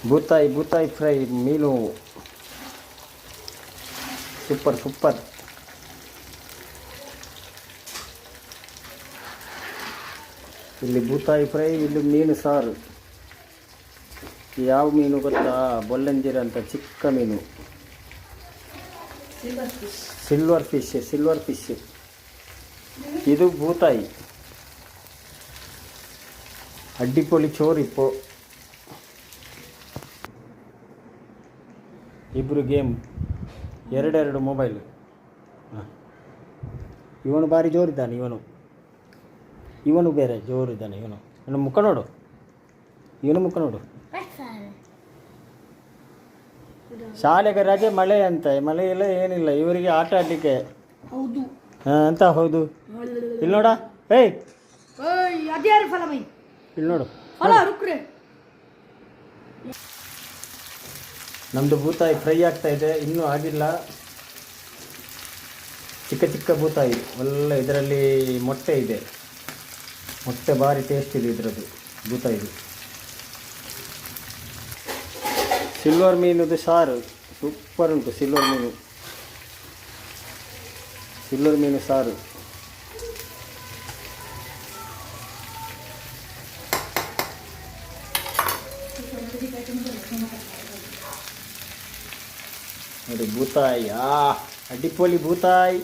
ಬೂತಾಯಿ ಬೂತಾಯಿ ಫ್ರೈ ಮೀನು ಸೂಪರ್ ಸೂಪರ್. ಇಲ್ಲಿ ಬೂತಾಯಿ ಫ್ರೈ, ಇಲ್ಲಿ ಮೀನು ಸಾರು. ಯಾವ ಮೀನು ಗೊತ್ತಾ? ಬೊಲ್ಲಂಜಿರ ಅಂತ ಚಿಕ್ಕ ಮೀನು, ಸಿಲ್ವರ್ ಫಿಶ್. ಇದು ಬೂತಾಯಿ. ಅಡ್ಡಿಪೊಳಿ ಚೋರಿಪ್ಪು. ಇಬ್ಬರು ಗೇಮ್, ಎರಡೆರಡು ಮೊಬೈಲು. ಇವನು ಭಾರಿ ಜೋರಿದ್ದಾನೆ. ಇವನು ಬೇರೆ ಜೋರಿದ್ದಾನೆ. ಇವನು ಮುಖ ನೋಡು, ಶಾಲೆಗೆ ರಜೆ, ಮಳೆ ಅಂತ. ಮಳೆ ಇಲ್ಲ ಏನಿಲ್ಲ, ಇವರಿಗೆ ಆಟ ಆಡಲಿಕ್ಕೆ. ಅಂತ ಹೌದು. ಇಲ್ಲಿ ನೋಡ, ಇಲ್ಲಿ ನೋಡು. ನಮ್ಮದು ಬೂತಾಯಿ ಫ್ರೈ ಆಗ್ತಾ ಇದೆ, ಇನ್ನೂ ಆಗಿಲ್ಲ. ಚಿಕ್ಕ ಚಿಕ್ಕ ಬೂತಾಯಿ, ಒಳ್ಳೆ. ಇದರಲ್ಲಿ ಮೊಟ್ಟೆ ಇದೆ, ಮೊಟ್ಟೆ ಭಾರಿ ಟೇಸ್ಟ್ ಇದೆ ಇದರದ್ದು ಬೂತಾಯಿದು. ಸಿಲ್ವರ್ ಮೀನುದು ಸಾರು ಸೂಪರ್ ಉಂಟು. ಸಿಲ್ವರ್ ಮೀನು ಸಾರು. ನೋಡಿ ಬೂತಾಯಿ, ಅಡ್ಡಿಪೊಳಿ ಬೂತಾಯಿ.